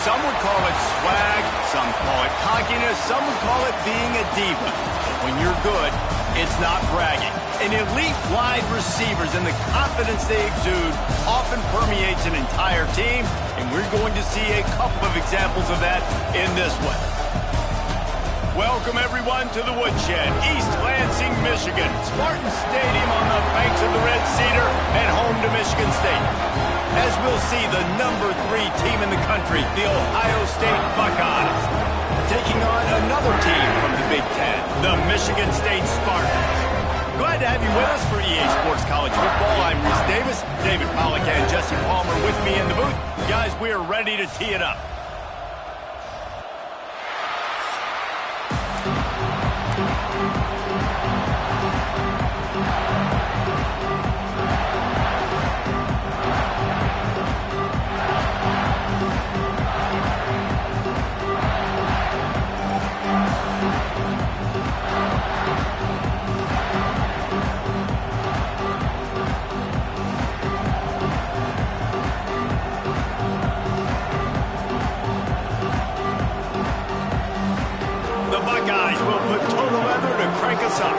Some would call it swag, some call it cockiness, some would call it being a diva. But when you're good, it's not bragging. An elite wide receivers and the confidence they exude often permeates an entire team, and we're going to see a couple of examples of that in this one. Welcome, everyone, to the Woodshed, East Lansing, Michigan. Spartan Stadium on the banks of the Red Cedar and home to Michigan State. As we'll see, the number 3 team in the country, the Ohio State Buckeyes, taking on another team from the Big Ten, the Michigan State Spartans. Glad to have you with us for EA Sports College Football. I'm Reese Davis, David Pollack and Jesse Palmer with me in the booth. Guys, we are ready to tee it up. Buckeyes will put total leather to crank us up.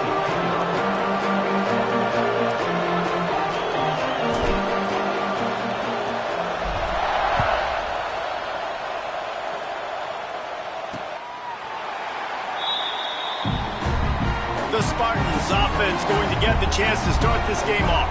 The Spartans offense going to get the chance to start this game off.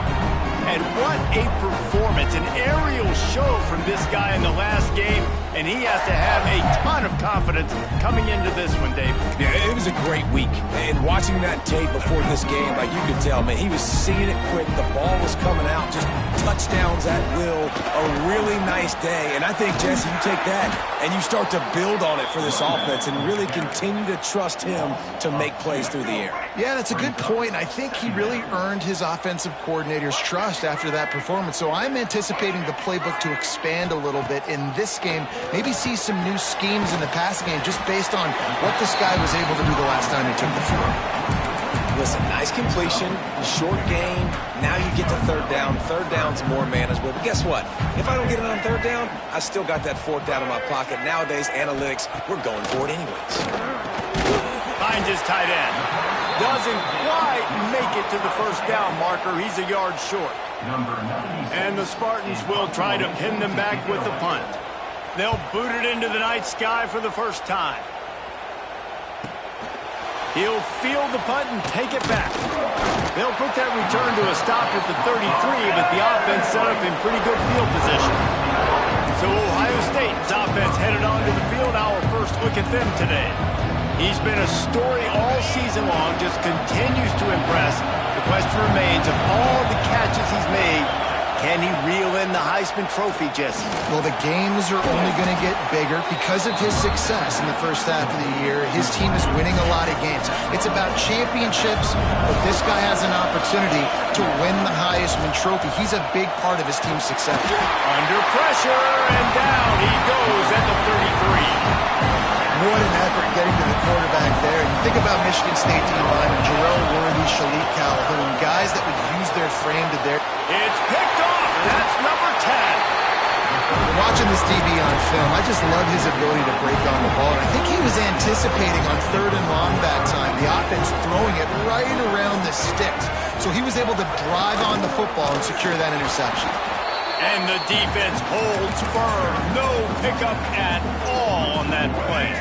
And what a performance, an aerial show from this guy in the last game, and he has to have a ton of confidence coming into this one, Dave. Yeah, it was a great week, and watching that tape before this game, like you could tell, man, he was seeing it quick, the ball was coming out, just touchdowns at will, a really nice day, and I think, Jesse, you take that and you start to build on it for this offense and really continue to trust him to make plays through the air. Yeah, that's a good point. I think he really earned his offensive coordinator's trust after that performance. So I'm anticipating the playbook to expand a little bit in this game. Maybe see some new schemes in the passing game just based on what this guy was able to do the last time he took the field. Listen, nice completion, short game. Now you get to third down. Third down's more manageable. But guess what? If I don't get it on third down, I still got that fourth down in my pocket. Nowadays, analytics, we're going for it anyways. Finds his tight end. Doesn't quite make it to the first down marker. He's a yard short. And the Spartans will try to pin them back with the punt. They'll boot it into the night sky for the first time. He'll field the punt and take it back. They'll put that return to a stop at the 33, but the offense set up in pretty good field position. So Ohio State's offense headed onto the field. Our first look at them today. He's been a story all season long, just continues to impress. The question remains, of all the catches he's made, can he reel in the Heisman Trophy, Jesse? Well, the games are only going to get bigger because of his success in the first half of the year. His team is winning a lot of games. It's about championships, but this guy has an opportunity to win the Heisman Trophy. He's a big part of his team's success. Under pressure, and down he goes at the 33. What an effort getting to the quarterback there. You think about Michigan State team linemen, Jarrell Worthy, Shalik Calhoun, guys that would use their frame to their... It's picked off, and that's number 10. Watching this DB on film, I just love his ability to break on the ball. And I think he was anticipating on third and long that time, the offense throwing it right around the sticks. So he was able to drive on the football and secure that interception. And the defense holds firm. No pickup at all on that play.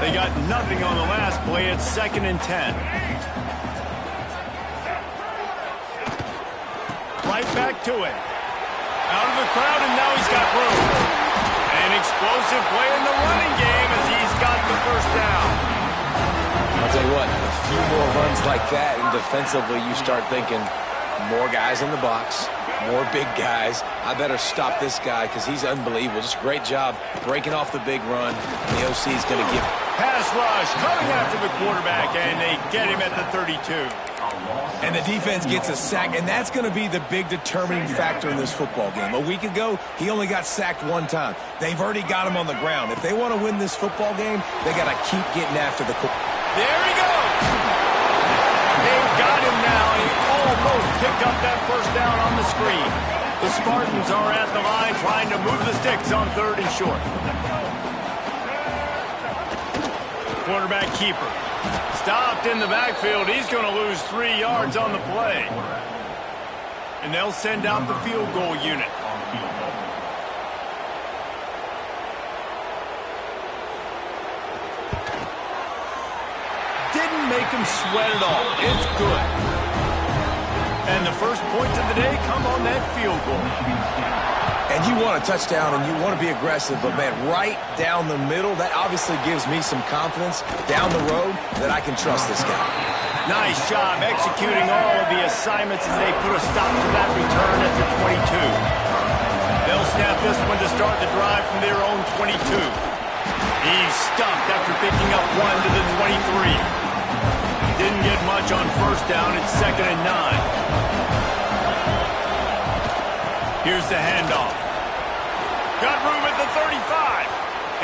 They got nothing on the last play. It's 2nd and 10. Right back to it. Out of the crowd, and now he's got room. An explosive play in the running game as he's got the first down. I'll tell you what, a few more runs like that, and defensively you start thinking, more guys in the box, more big guys. I better stop this guy because he's unbelievable. Just a great job breaking off the big run. The OC is going to give. Pass rush coming after the quarterback, and they get him at the 32. And the defense gets a sack, and that's going to be the big determining factor in this football game. A week ago, he only got sacked one time. They've already got him on the ground. If they want to win this football game, they got to keep getting after the quarterback. There he goes. They've got him now. He almost picked up that first down on the screen. The Spartans are at the line trying to move the sticks on 3rd and short. Quarterback keeper. Stopped in the backfield. He's going to lose 3 yards on the play. And they'll send out the field goal unit. Didn't make him sweat at all. It's good. And the first points of the day come on that field goal. And you want a touchdown and you want to be aggressive, but, man, right down the middle, that obviously gives me some confidence down the road that I can trust this guy. Nice job executing all of the assignments as they put a stop to that return at the 22. They'll snap this one to start the drive from their own 22. He's stuffed after picking up 1 to the 23. Didn't get much on first down. It's 2nd and 9. Here's the handoff. Got room at the 35.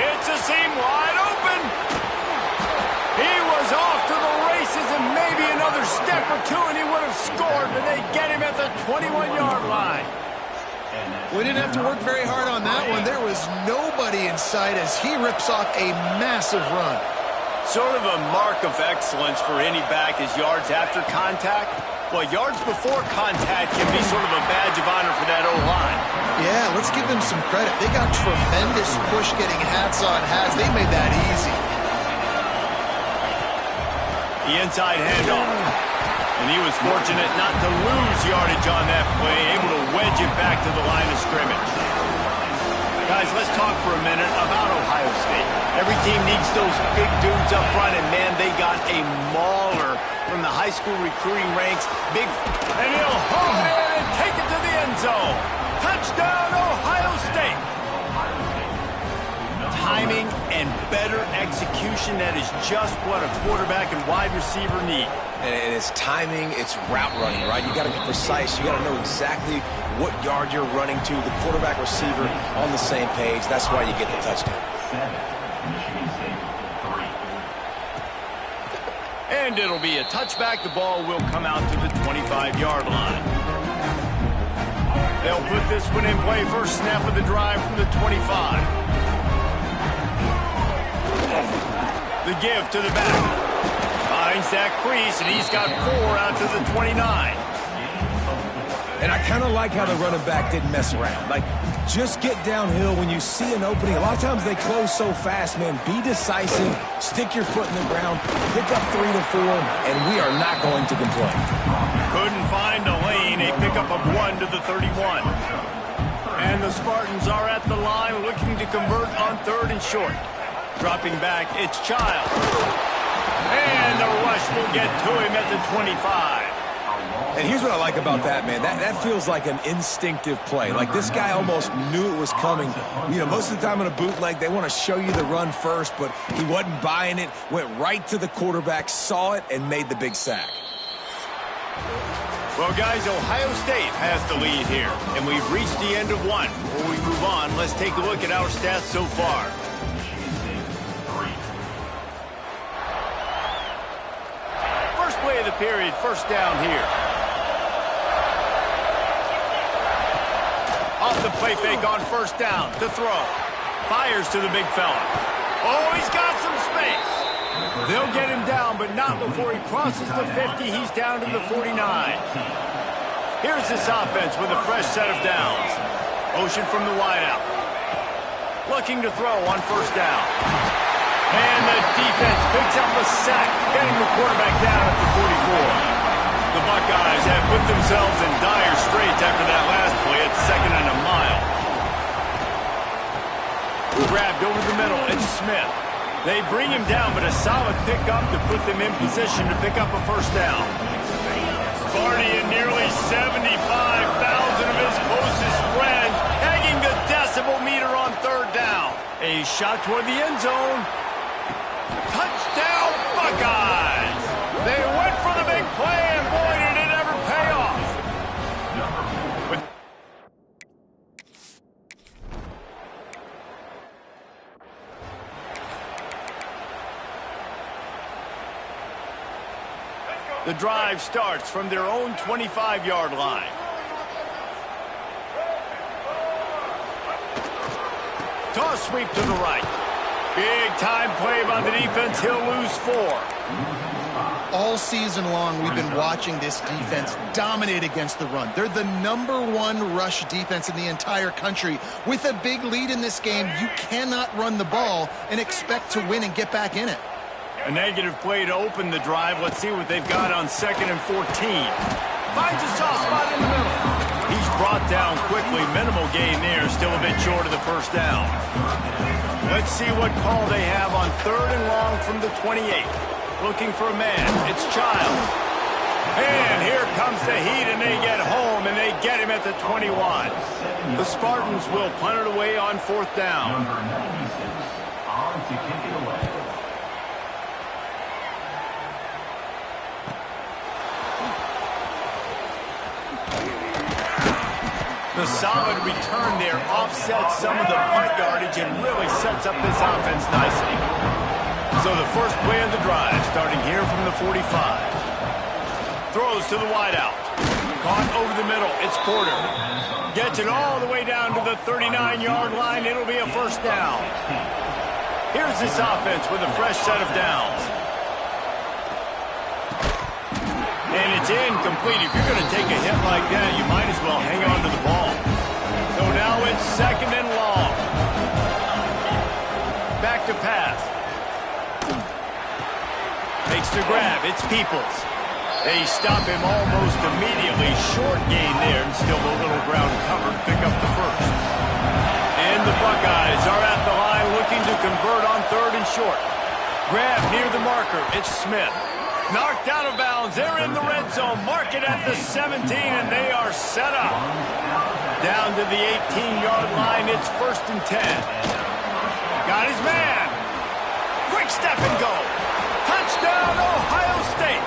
It's a seam wide open. He was off to the races and maybe another step or two and he would have scored, but they get him at the 21-yard line. We didn't have to work very hard on that one. There was nobody in sight as he rips off a massive run. Sort of a mark of excellence for any back is yards after contact. Well, yards before contact can be sort of a badge of honor for that O-line. Yeah, let's give them some credit. They got tremendous push getting hats on hats. They made that easy. The inside handoff. And he was fortunate not to lose yardage on that play, able to wedge it back to the line of scrimmage. Guys, let's talk for a minute about Ohio State. Every team needs those big dudes up front, and, man, they got a mauler from the high school recruiting ranks. Big, and he'll hold it in and take it to the end zone. Touchdown, Ohio State. Timing and better execution, that is just what a quarterback and wide receiver need. And it's timing, it's route running, right? You got to be precise. You got to know exactly what yard you're running to. The quarterback, receiver on the same page. That's why you get the touchdown. And it'll be a touchback. The ball will come out to the 25-yard line. They'll put this one in play. First snap of the drive from the 25. The give to the back. Finds that crease, and he's got 4 out to the 29. And I kind of like how the running back didn't mess around. Like, just get downhill when you see an opening. A lot of times they close so fast, man. Be decisive, stick your foot in the ground, pick up 3 to 4, and we are not going to complain. Couldn't find a lane. A pickup of 1 to the 31. And the Spartans are at the line looking to convert on 3rd and short. Dropping back, it's Child. And the rush will get to him at the 25. And here's what I like about that, man. That feels like an instinctive play. Like, this guy almost knew it was coming. You know, most of the time in a bootleg, they want to show you the run first, but he wasn't buying it, went right to the quarterback, saw it, and made the big sack. Well, guys, Ohio State has the lead here, and we've reached the end of one. Before we move on, let's take a look at our stats so far. First play of the period, first down here. Off the play fake on first down to throw. Fires to the big fella. Oh, he's got some space. They'll get him down, but not before he crosses the 50. He's down to the 49. Here's this offense with a fresh set of downs. Motion from the wideout. Looking to throw on first down. And the defense picks up a sack, getting the quarterback down at the 44. The Buckeyes have put themselves in dire straits after that last play at 2nd and a mile. Grabbed over the middle, it's Smith. They bring him down, but a solid pickup to put them in position to pick up a first down. Sparty and nearly 75,000 of his closest friends pegging the decibel meter on 3rd down. A shot toward the end zone. Touchdown, Buckeyes! They went for the big play, and boy, did it ever pay off. The drive starts from their own 25-yard line. A sweep to the right. Big time play by the defense. He'll lose 4. All season long, we've been watching this defense dominate against the run. They're the #1 rush defense in the entire country. With a big lead in this game, you cannot run the ball and expect to win and get back in it. A negative play to open the drive. Let's see what they've got on 2nd and 14. Finds a soft spot in the middle. He's brought down quickly. Minimal gain there. Still a bit short of the first down. Let's see what call they have on 3rd and long from the 28. Looking for a man. It's Childs. And here comes the heat, and they get home, and they get him at the 21. The Spartans will punt it away on 4th down. The solid return there offsets some of the punt yardage and really sets up this offense nicely. So the first play of the drive, starting here from the 45. Throws to the wideout. Caught over the middle. It's Porter. Gets it all the way down to the 39-yard line. It'll be a first down. Here's this offense with a fresh set of downs. And it's incomplete. If you're going to take a hit like that, you might as well hang on to the ball. So now it's 2nd and long. Back to pass. Makes the grab. It's Peoples. They stop him almost immediately. Short gain there, and still a little ground covered. Pick up the first. And the Buckeyes are at the line looking to convert on 3rd and short. Grab near the marker. It's Smith. Knocked out of bounds. They're in the red zone. Mark it at the 17, and they are set up. Down to the 18-yard line. It's 1st and 10. Got his man. Quick step and go. Touchdown, Ohio State.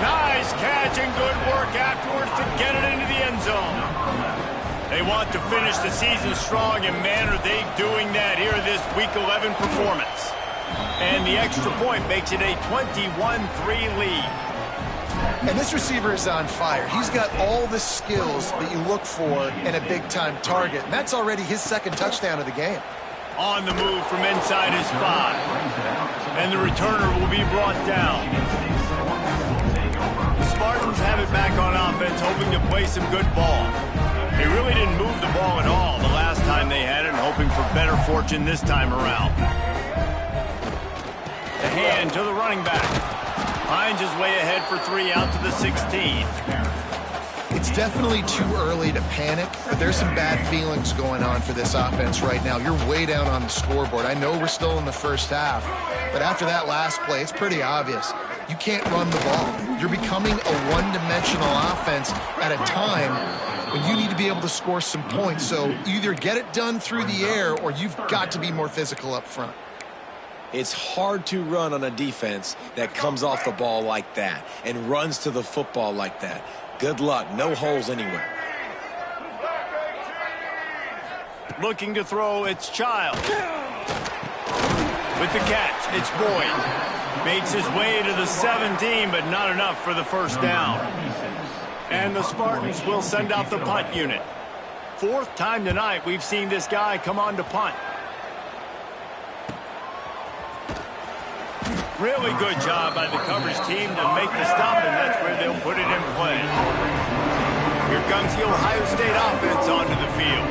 Nice catch and good work afterwards to get it into the end zone. They want to finish the season strong, and man, are they doing that here this Week 11 performance. And the extra point makes it a 21-3 lead. And this receiver is on fire. He's got all the skills that you look for in a big-time target. And that's already his 2nd touchdown of the game. On the move from inside his 5. And the returner will be brought down. The Spartans have it back on offense, hoping to play some good ball. They really didn't move the ball at all the last time they had it, and hoping for better fortune this time around. The hand to the running back. Finds his way ahead for 3 out to the 16. It's definitely too early to panic, but there's some bad feelings going on for this offense right now. You're way down on the scoreboard. I know we're still in the first half, but after that last play, it's pretty obvious. You can't run the ball. You're becoming a one-dimensional offense at a time when you need to be able to score some points. So either get it done through the air or you've got to be more physical up front. It's hard to run on a defense that comes off the ball like that and runs to the football like that. Good luck. No holes anywhere. Looking to throw, it's Child. With the catch, it's Boyd. Makes his way to the 17, but not enough for the first down. And the Spartans will send out the punt unit. 4th time tonight we've seen this guy come on to punt. Really good job by the coverage team to make the stop, and that's where they'll put it in play. Here comes the Ohio State offense onto the field.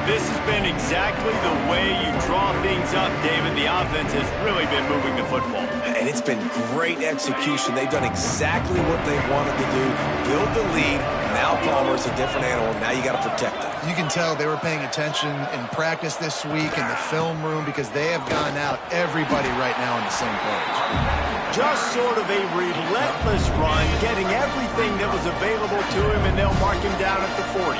This has been exactly the way you draw things up, David. The offense has really been moving the football. And it's been great execution. They've done exactly what they wanted to do. Build the lead. Now Palmer's a different animal. Now you got to protect him. You can tell they were paying attention in practice this week in the film room because they have gone out everybody right now on the same page. Just sort of a relentless run, getting everything that was available to him, and they'll mark him down at the 40.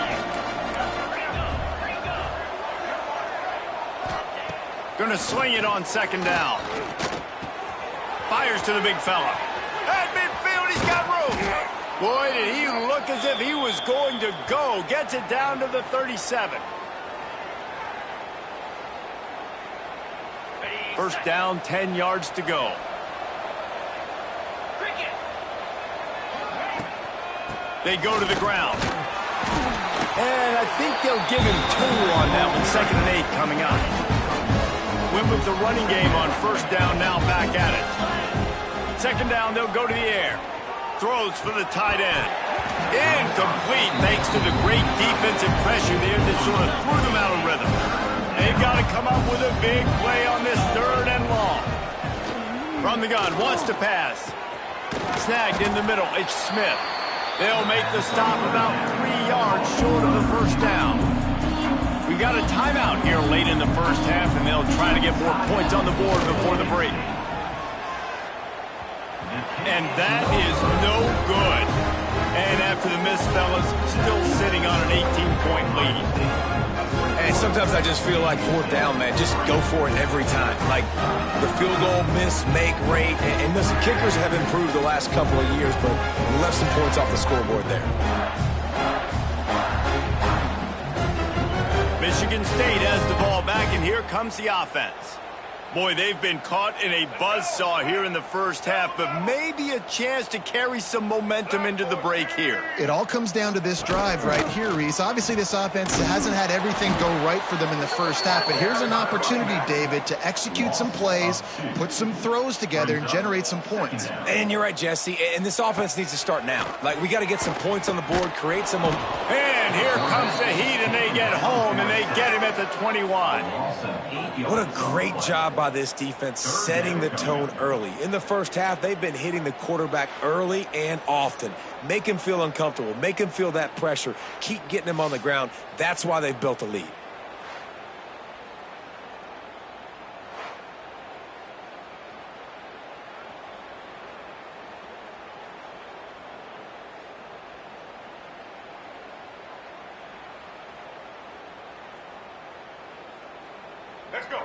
Going to sling it on 2nd down. Fires to the big fella. At midfield, he's got room. Boy, did he look as if he was going to go. Gets it down to the 37. First down, 10 yards to go. They go to the ground. And I think they'll give him 2 on that one. 2nd and 8 coming up. went with the running game on first down, now back at it. Second down, they'll go to the air. Throws for the tight end. Incomplete thanks to the great defensive pressure there that sort of threw them out of rhythm. They've got to come up with a big play on this third and long. From the gun, wants to pass. Snagged in the middle, it's Smith. They'll make the stop about 3 yards short of the first down. We got a timeout here late in the first half, and they'll try to get more points on the board before the break. And that is no good. And after the miss, fellas, still sitting on an 18-point lead. And sometimes I just feel like fourth down, man, just go for it every time. Like the field goal miss, make rate. And listen, kickers have improved the last couple of years, but left some points off the scoreboard there. Michigan State has the ball back, and here comes the offense. Boy, they've been caught in a buzzsaw here in the first half, but maybe a chance to carry some momentum into the break here. It all comes down to this drive right here, Reese. Obviously, this offense hasn't had everything go right for them in the first half, but here's an opportunity, David, to execute some plays, put some throws together, and generate some points. And you're right, Jesse, and this offense needs to start now. Like, we got to get some points on the board, create some momentum. And here comes the heat, and they get home, and they get him at the 21. What a great job by this defense setting the tone early. In the first half, they've been hitting the quarterback early and often. Make him feel uncomfortable. Make him feel that pressure. Keep getting him on the ground. That's why they've built a lead.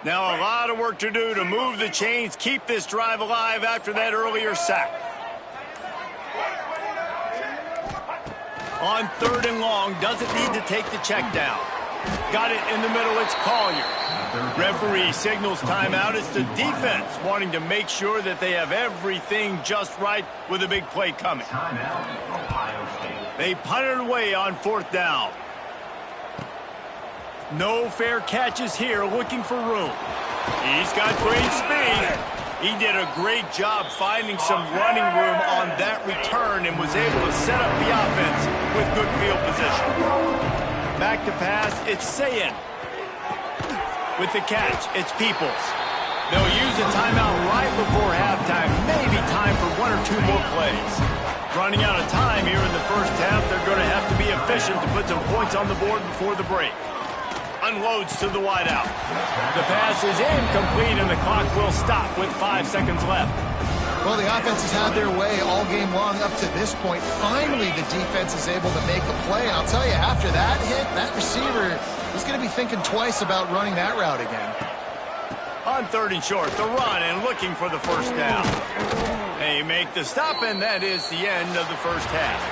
Now a lot of work to do to move the chains, keep this drive alive after that earlier sack. On third and long, doesn't need to take the check down. Got it in the middle, it's Collier. Referee signals timeout. It's the defense wanting to make sure that they have everything just right with a big play coming. They punt it away on fourth down. No fair catches here, looking for room. He's got great speed. He did a great job finding some running room on that return and was able to set up the offense with good field position. Back to pass, it's Sayin. With the catch, it's Peoples. They'll use a timeout right before halftime, maybe time for 1 or 2 more plays. Running out of time here in the first half, they're going to have to be efficient to put some points on the board before the break. Unloads to the wideout. The pass is incomplete, and the clock will stop with 5 seconds left. Well, the offense has had their way all game long up to this point. Finally, the defense is able to make a play. And I'll tell you, after that hit, that receiver is going to be thinking twice about running that route again. On third and short, the run and looking for the first down. They make the stop, and that is the end of the first half.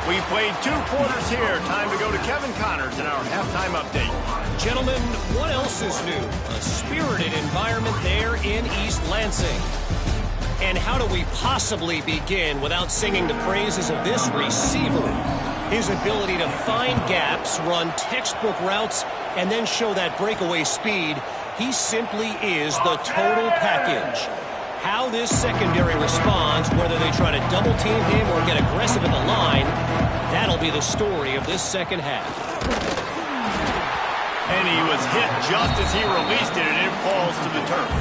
We played 2 quarters here. Time to go to Kevin Connors in our halftime update. Gentlemen, what else is new? A spirited environment there in East Lansing. And how do we possibly begin without singing the praises of this receiver? His ability to find gaps, run textbook routes, and then show that breakaway speed. He simply is the total package. How this secondary responds, whether they try to double-team him or get aggressive at the line, that'll be the story of this second half. And he was hit just as he released it, and it falls to the turf.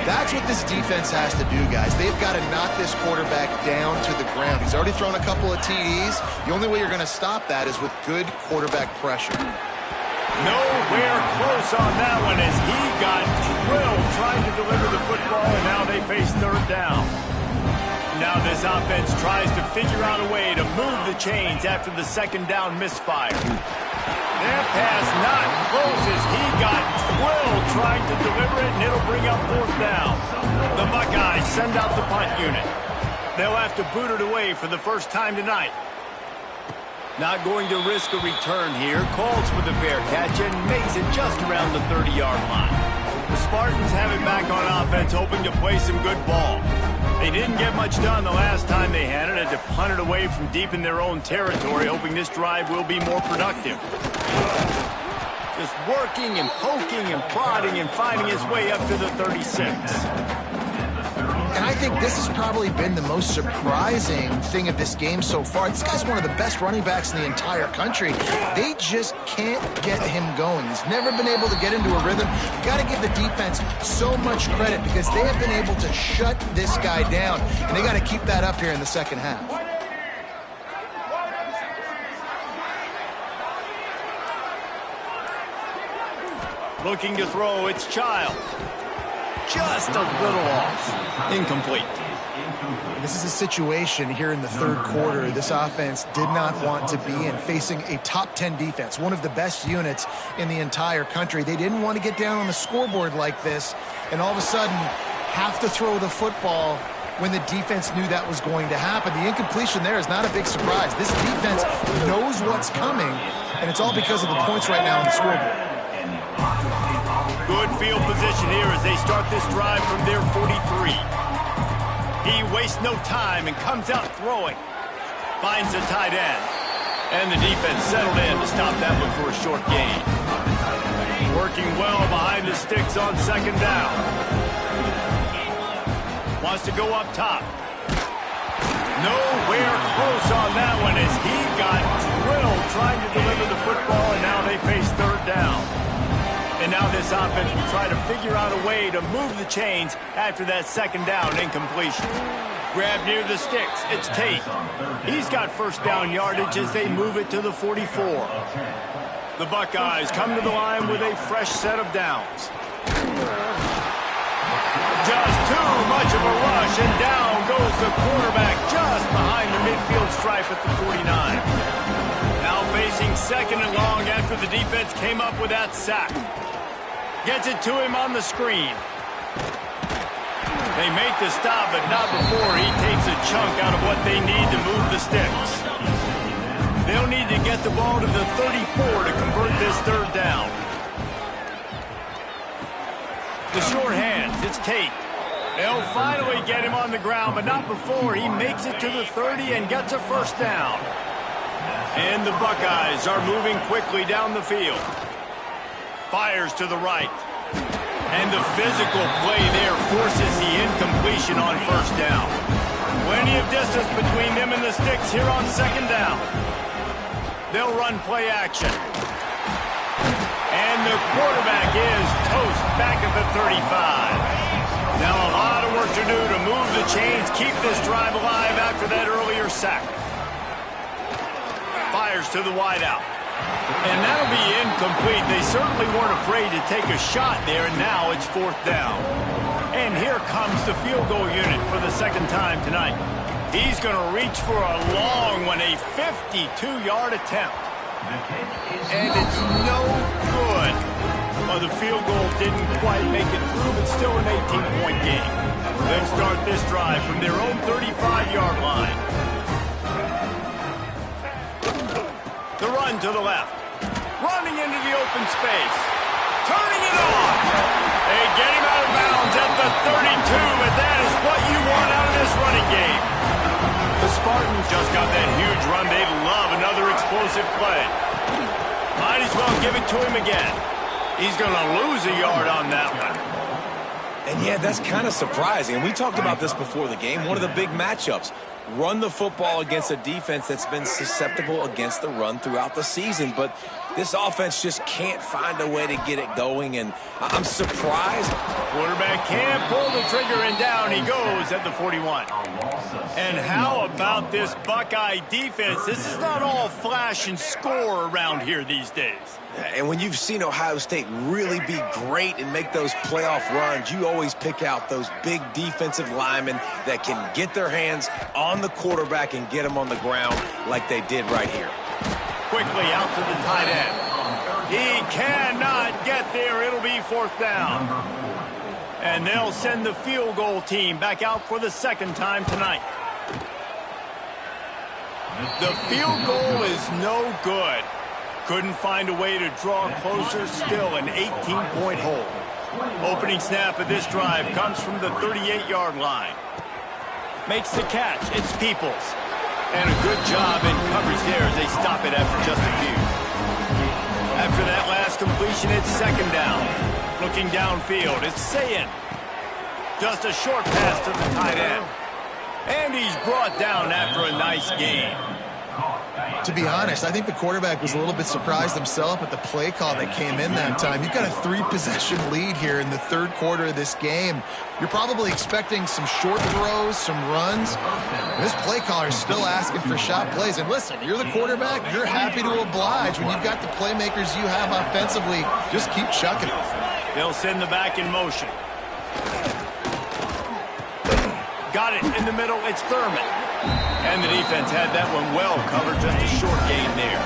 That's what this defense has to do, guys. They've got to knock this quarterback down to the ground. He's already thrown a couple of TDs. The only way you're going to stop that is with good quarterback pressure. Nowhere close on that one as he got drilled trying to deliver the football, and now they face third down. Now this offense tries to figure out a way to move the chains after the second down misfire. That pass not close as he got drilled trying to deliver it, and it'll bring up fourth down. The Buckeyes send out the punt unit. They'll have to boot it away for the first time tonight. Not going to risk a return here. Calls for the fair catch and makes it just around the 30-yard line. The Spartans have it back on offense, hoping to play some good ball. They didn't get much done the last time they had it. Had to punt it away from deep in their own territory, hoping this drive will be more productive. Just working and poking and prodding and finding his way up to the 36. And I think this has probably been the most surprising thing of this game so far. This guy's one of the best running backs in the entire country. They just can't get him going. He's never been able to get into a rhythm. You got to give the defense so much credit because they have been able to shut this guy down, and they got to keep that up here in the second half. Looking to throw, it's Child. Just a little off. Incomplete. This is a situation here in the third quarter this offense did not want to be in, facing a top 10 defense, one of the best units in the entire country. They didn't want to get down on the scoreboard like this and all of a sudden have to throw the football when the defense knew that was going to happen. The incompletion there is not a big surprise. This defense knows what's coming, and it's all because of the points right now on the scoreboard. Good field position here as they start this drive from their 43. He wastes no time and comes out throwing. Finds the tight end. And the defense settled in to stop that one for a short gain. Working well behind the sticks on second down. Wants to go up top. Nowhere close on that one as he got drilled trying to deliver the football, and now they face third down. And now this offense will try to figure out a way to move the chains after that second down incompletion. Grab near the sticks. It's Tate. He's got first down yardage as they move it to the 44. The Buckeyes come to the line with a fresh set of downs. Just too much of a rush, and down goes the quarterback just behind the midfield stripe at the 49. Now facing second and long after the defense came up with that sack. Gets it to him on the screen. They make the stop, but not before he takes a chunk out of what they need to move the sticks. They'll need to get the ball to the 34 to convert this third down. The short hands, it's Tate. They'll finally get him on the ground, but not before he makes it to the 30 and gets a first down. And the Buckeyes are moving quickly down the field. Fires to the right. And the physical play there forces the incompletion on first down. Plenty of distance between them and the sticks here on second down. They'll run play action. And the quarterback is toast back at the 35. Now a lot of work to do to move the chains, keep this drive alive after that earlier sack. Fires to the wideout. And that'll be incomplete. They certainly weren't afraid to take a shot there, and now it's fourth down. And here comes the field goal unit for the second time tonight. He's going to reach for a long one, a 52-yard attempt. And it's no good. Well, the field goal didn't quite make it through, but still an 18-point game. They'll start this drive from their own 35-yard line. The run to the left. Running into the open space. Turning it on. They get him out of bounds at the 32, but that is what you want out of this running game. The Spartans just got that huge run. They love another explosive play. Might as well give it to him again. He's going to lose a yard on that one. And yeah, that's kind of surprising. And we talked about this before the game. One of the big matchups. Run the football against a defense that's been susceptible against the run throughout the season. But this offense just can't find a way to get it going. And I'm surprised. Quarterback can't pull the trigger, and down he goes at the 41. And how about this Buckeye defense? This is not all flash and score around here these days. And when you've seen Ohio State really be great and make those playoff runs, you always pick out those big defensive linemen that can get their hands on the quarterback and get him on the ground like they did right here. Quickly out to the tight end. He cannot get there. It'll be fourth down. And they'll send the field goal team back out for the second time tonight. The field goal is no good. Couldn't find a way to draw closer. Still an 18-point hole. Opening snap of this drive comes from the 38-yard line. Makes the catch. It's Peoples. And a good job in coverage there as they stop it after just a few. After that last pass completion, it's second down. Looking downfield, it's Sayin. Just a short pass to the tight end. And he's brought down after a nice gain. To be honest, I think the quarterback was a little bit surprised himself at the play call that came in that time. You've got a 3-possession lead here in the third quarter of this game. You're probably expecting some short throws, some runs. This play caller is still asking for shot plays. And listen, you're the quarterback. You're happy to oblige. When you've got the playmakers you have offensively, just keep chucking it. They'll send the back in motion. Got it in the middle. It's Thurman. And the defense had that one well covered, just a short gain there.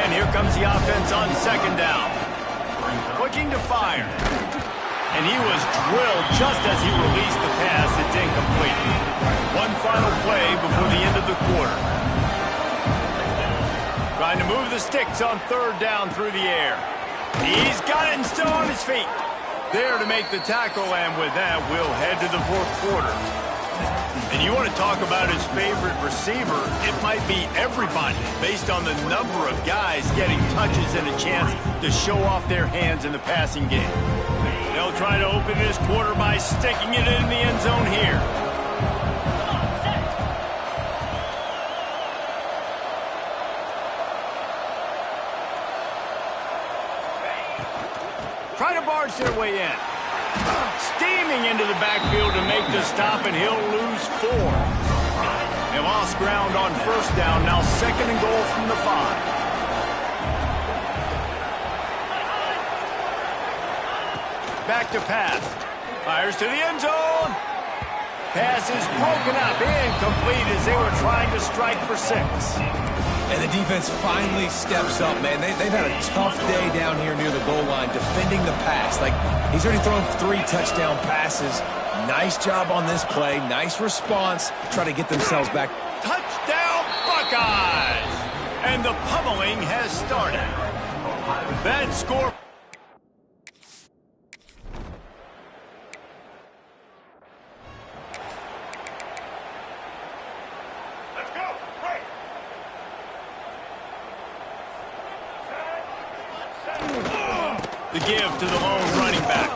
And here comes the offense on second down. Looking to fire. And he was drilled just as he released the pass. It's incomplete. One final play before the end of the quarter. Trying to move the sticks on third down through the air. He's got it and still on his feet. There to make the tackle, and with that, we'll head to the fourth quarter. And you want to talk about his favorite receiver, it might be everybody, based on the number of guys getting touches and a chance to show off their hands in the passing game. They'll try to open this quarter by sticking it in the end zone here. Try to barge their way in. Steaming into the backfield to make the stop, and he'll lose 4. They lost ground on first down, now second and goal from the 5. Back to pass. Fires to the end zone. Pass is broken up, incomplete as they were trying to strike for 6. And the defense finally steps up, man. They've had a tough day down here near the goal line defending the pass. Like, he's already thrown 3 touchdown passes. Nice job on this play. Nice response. Try to get themselves back. Touchdown, Buckeyes! And the pummeling has started. That score... The give to the lone running back.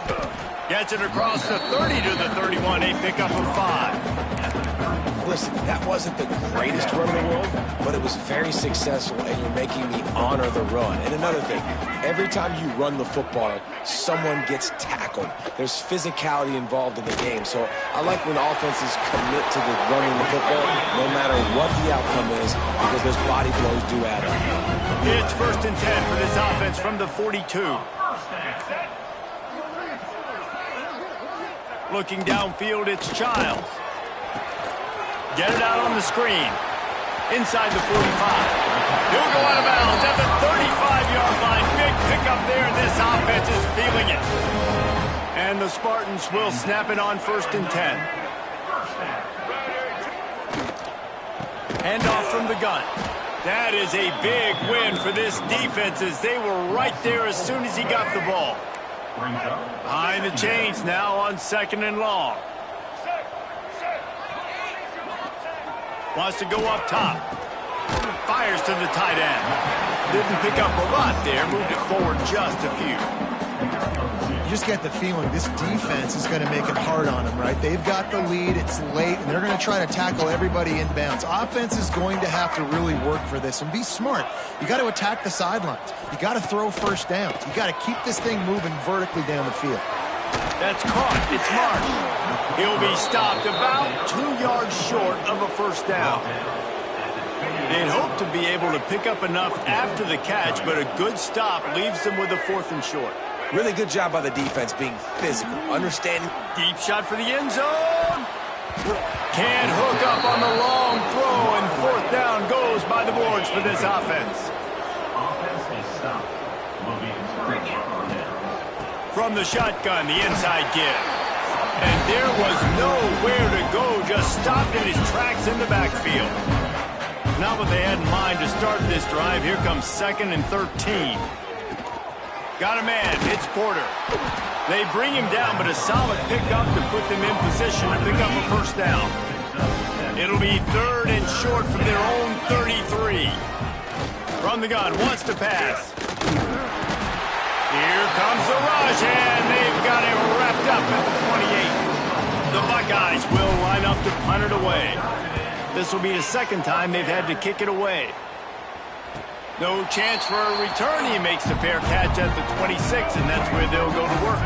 Gets it across the 30 to the 31. A pickup of 5. Listen, that wasn't the greatest run in the world, but it was very successful, and you're making me honor the run. And another thing, every time you run the football, someone gets tackled. There's physicality involved in the game. So I like when offenses commit to the running the football, no matter what the outcome is, because those body blows do add up. It's 1st and 10 for this offense from the 42. Looking downfield, it's Childs. Get it out on the screen. Inside the 45. He'll go out of bounds at the 35-yard line. Big pickup there, and this offense is feeling it. And the Spartans will snap it on 1st and 10. Handoff from the gun. That is a big win for this defense as they were right there as soon as he got the ball. Behind the chains now on 2nd and long. Wants to go up top. Fires to the tight end. Didn't pick up a lot there. Moved it forward just a few. You just get the feeling this defense is going to make it hard on them, right? They've got the lead. It's late, and they're going to try to tackle everybody inbounds. Offense is going to have to really work for this and be smart. You got to attack the sidelines. You got to throw first downs. You got to keep this thing moving vertically down the field. That's caught. It's Marsh. He'll be stopped about 2 yards short of a first down. They'd hoped to be able to pick up enough after the catch, but a good stop leaves them with a 4th and short. Really good job by the defense being physical, understanding. Deep shot for the end zone. Can't hook up on the long throw, and 4th down goes by the boards for this offense. From the shotgun, the inside give. And there was nowhere to go, just stopped in his tracks in the backfield. Not what they had in mind to start this drive. Here comes 2nd and 13. Got a man, it's Porter. They bring him down, but a solid pickup to put them in position to pick up a first down. It'll be 3rd and short from their own 33. From the gun, wants to pass. Here comes the rush, and they've got him wrapped up at the 28. The Buckeyes will line up to punt it away. This will be the second time they've had to kick it away. No chance for a return. He makes the fair catch at the 26, and that's where they'll go to work.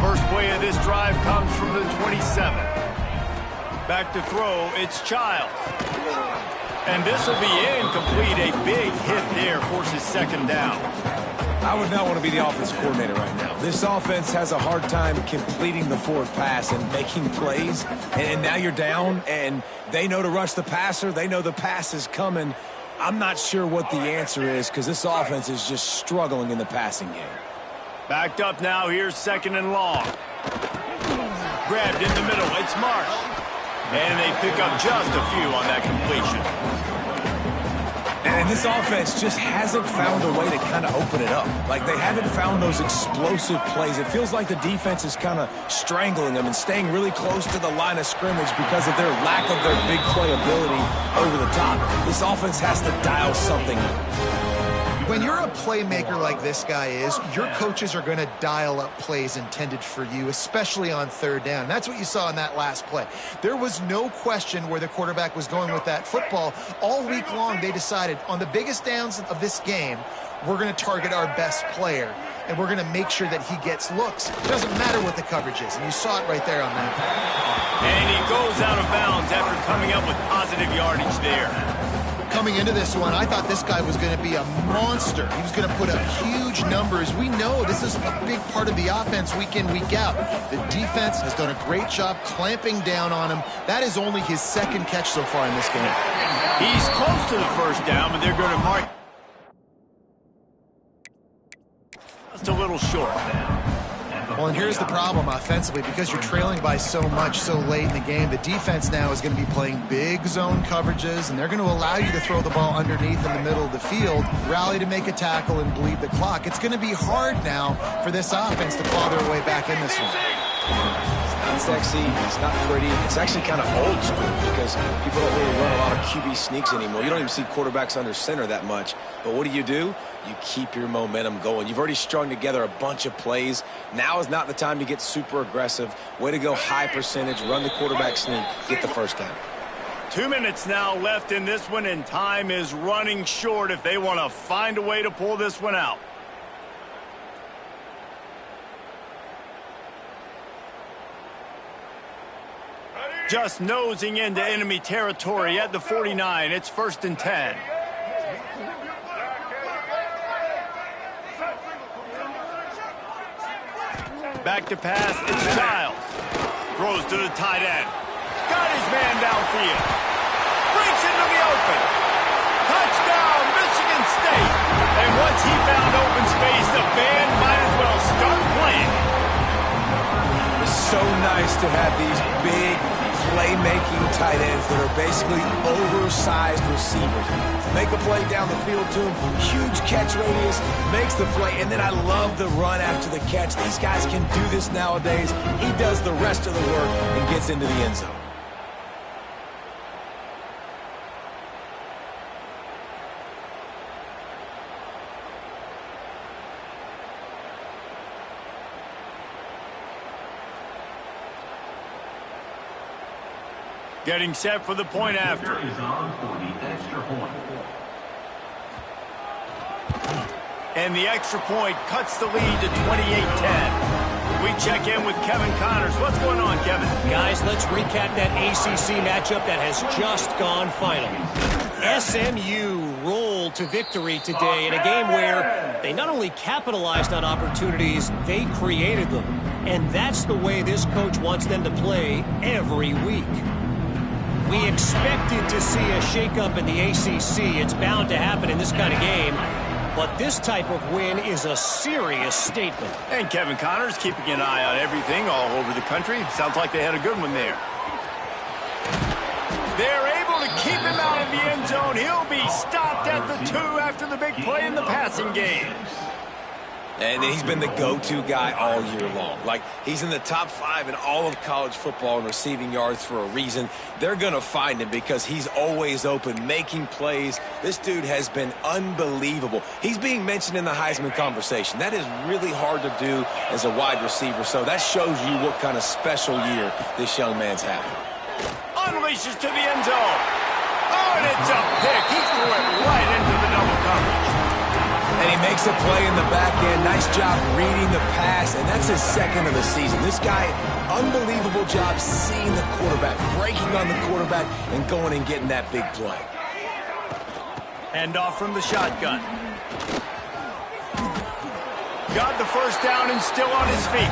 First play of this drive comes from the 27. Back to throw, it's Childs. And this will be incomplete. A big hit there forces second down. I would not want to be the offense coordinator right now. This offense has a hard time completing the forward pass and making plays. And now you're down, and they know to rush the passer. They know the pass is coming. I'm not sure what the answer is because this offense is just struggling in the passing game. Backed up now. Here's second and long. Grabbed in the middle. It's Marsh. And they pick up just a few on that completion. And this offense just hasn't found a way to kind of open it up. Like, they haven't found those explosive plays. It feels like the defense is kind of strangling them and staying really close to the line of scrimmage because of their lack of their big play ability over the top. This offense has to dial something. When you're a playmaker like this guy is, your coaches are going to dial up plays intended for you, especially on third down. That's what you saw in that last play. There was no question where the quarterback was going with that football. All week long, they decided on the biggest downs of this game, we're going to target our best player, and we're going to make sure that he gets looks. It doesn't matter what the coverage is, and you saw it right there on that. And he goes out of bounds after coming up with positive yardage there. Coming into this one, I thought this guy was going to be a monster. He was going to put up huge numbers. We know this is a big part of the offense week in, week out. The defense has done a great job clamping down on him. That is only his second catch so far in this game. He's close to the first down, but they're going to mark just a little short. Well, and here's the problem offensively. Because you're trailing by so much so late in the game, the defense now is going to be playing big zone coverages, and they're going to allow you to throw the ball underneath in the middle of the field, rally to make a tackle, and bleed the clock. It's going to be hard now for this offense to claw their way back in this one. It's not sexy, it's not pretty, it's actually kind of old school because people don't really run a lot of QB sneaks anymore. You don't even see quarterbacks under center that much. But what do? You keep your momentum going. You've already strung together a bunch of plays. Now is not the time to get super aggressive. Way to go high percentage, run the quarterback sneak, get the first down. 2 minutes now left in this one, and time is running short if they want to find a way to pull this one out. Just nosing into enemy territory at the 49. It's 1st and 10. Back to pass, it's Childs. Throws to the tight end. Got his man downfield. Breaks into the open. Touchdown, Michigan State. And once he found open space, the band might as well start playing. It's so nice to have these big playmaking tight ends that are basically oversized receivers. Make a play down the field to him, huge catch radius, makes the play, and then I love the run after the catch. These guys can do this nowadays. He does the rest of the work and gets into the end zone. Getting set for the point after. And the extra point cuts the lead to 28-10. We check in with Kevin Connors. What's going on, Kevin? Guys, let's recap that ACC matchup that has just gone final. SMU rolled to victory today in a game where they not only capitalized on opportunities, they created them. And that's the way this coach wants them to play every week. We expected to see a shakeup in the ACC. It's bound to happen in this kind of game. But this type of win is a serious statement. And Kevin Connors keeping an eye on everything all over the country. Sounds like they had a good one there. They're able to keep him out of the end zone. He'll be stopped at the 2 after the big play in the passing game. And he's been the go-to guy all year long. Like, he's in the top 5 in all of college football in receiving yards for a reason. They're going to find him because he's always open, making plays. This dude has been unbelievable. He's being mentioned in the Heisman conversation. That is really hard to do as a wide receiver, so that shows you what kind of special year this young man's having. Unleashes to the end zone. Oh, and it's a pick. He threw it right into the double coverage. And he makes a play in the back end. Nice job reading the pass, and that's his second of the season. This guy, unbelievable job seeing the quarterback, breaking on the quarterback, and going and getting that big play. Hand off from the shotgun. Got the first down and still on his feet.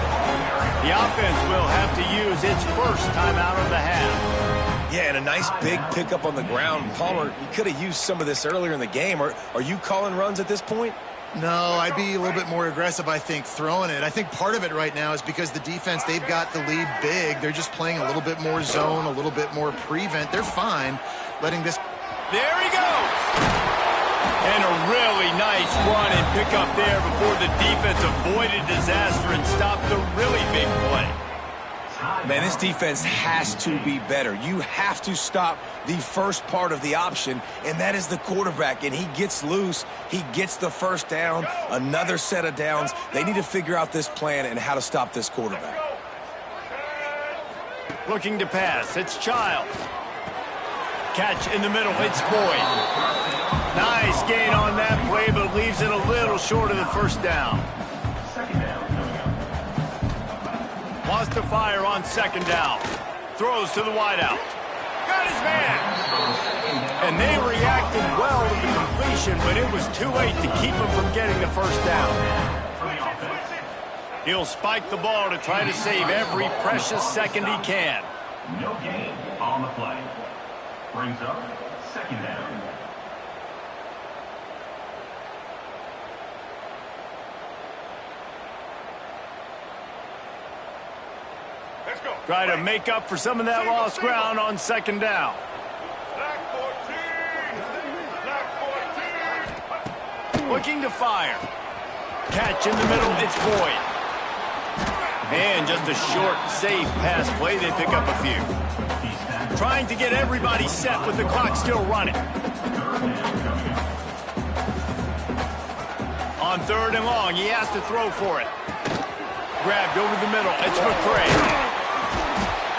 The offense will have to use its first timeout of the half. Yeah, and a nice big pickup on the ground. Palmer, you could have used some of this earlier in the game. Are you calling runs at this point? No, I'd be a little bit more aggressive, I think, throwing it. I think part of it right now is because the defense, they've got the lead big. They're just playing a little bit more zone, a little bit more prevent. They're fine letting this... There he goes! And a really nice run and pick up there before the defense avoided disaster and stopped the really big play. Man, this defense has to be better. You have to stop the first part of the option, and that is the quarterback. And he gets loose. He gets the first down, another set of downs. They need to figure out this plan and how to stop this quarterback. Looking to pass. It's Childs. Catch in the middle. It's Boyd. Nice gain on that play, but leaves it a little short of the first down. Wants to fire on second down. Throws to the wideout. Got his man. And they reacted well to the completion, but it was too late to keep him from getting the first down. He'll spike the ball to try to save every precious second he can. No gain on the play. Brings up second down. Try to make up for some of that lost ground on second down. Looking to fire. Catch in the middle, it's Boyd. And just a short, safe pass play, they pick up a few. Trying to get everybody set with the clock still running. On third and long, he has to throw for it. Grabbed over the middle, it's McCray.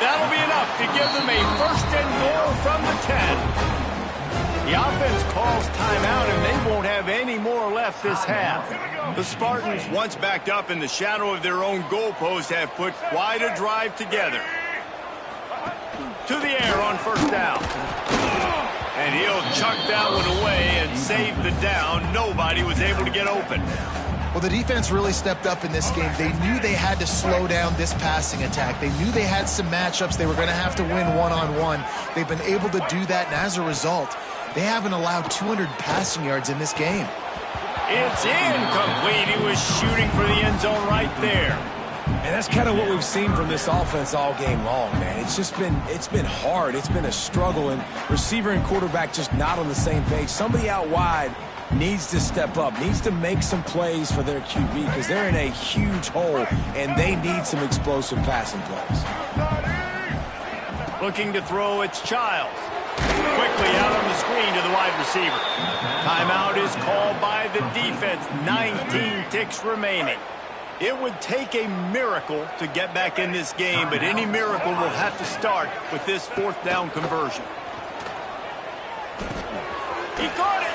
That'll be enough to give them a first and goal from the 10. The offense calls timeout, and they won't have any more left this half. The Spartans, once backed up in the shadow of their own goalpost, have put quite a drive together. To the air on first down. And he'll chuck that one away and save the down. Nobody was able to get open. Well, the defense really stepped up in this game. They knew they had to slow down this passing attack. They knew they had some matchups they were going to have to win one-on-one. They've been able to do that, and as a result, they haven't allowed 200 passing yards in this game. It's incomplete. He was shooting for the end zone right there. And that's kind of what we've seen from this offense all game long, man. It's been hard. It's been a struggle, and receiver and quarterback just not on the same page. Somebody out wide needs to step up, needs to make some plays for their QB because they're in a huge hole, and they need some explosive passing plays. Looking to throw, it's Childs. Quickly out on the screen to the wide receiver. Timeout is called by the defense. 19 ticks remaining. It would take a miracle to get back in this game, but any miracle will have to start with this fourth down conversion. He caught it.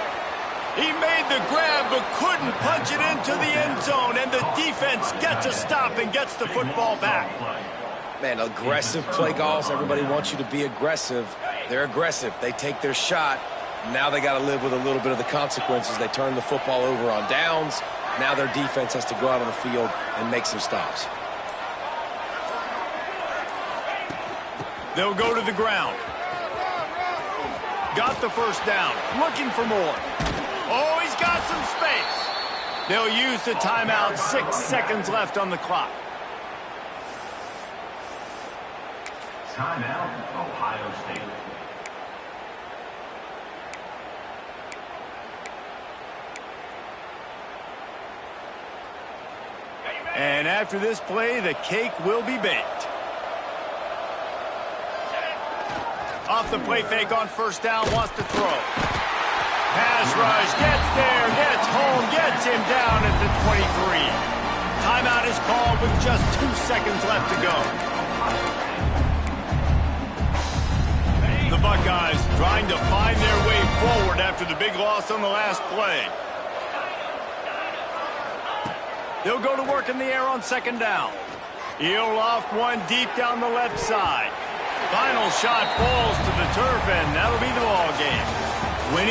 He made the grab but couldn't punch it into the end zone, and the defense gets a stop and gets the football back. Man, aggressive play calls. Everybody wants you to be aggressive. They're aggressive. They take their shot. Now they got to live with a little bit of the consequences. They turn the football over on downs. Now their defense has to go out on the field and make some stops. They'll go to the ground. Got the first down. Looking for more. Oh, he's got some space. They'll use the timeout. 6 seconds left on the clock. Timeout, Ohio State. After this play, the cake will be baked. Off the play fake on first down, wants to throw. Pass rush, gets there, gets home, gets him down at the 23. Timeout is called with just 2 seconds left to go. The Buckeyes trying to find their way forward after the big loss on the last play. They'll go to work in the air on second down. He'll loft one deep down the left side. Final shot falls to the turf, and that'll be the ball game. Winning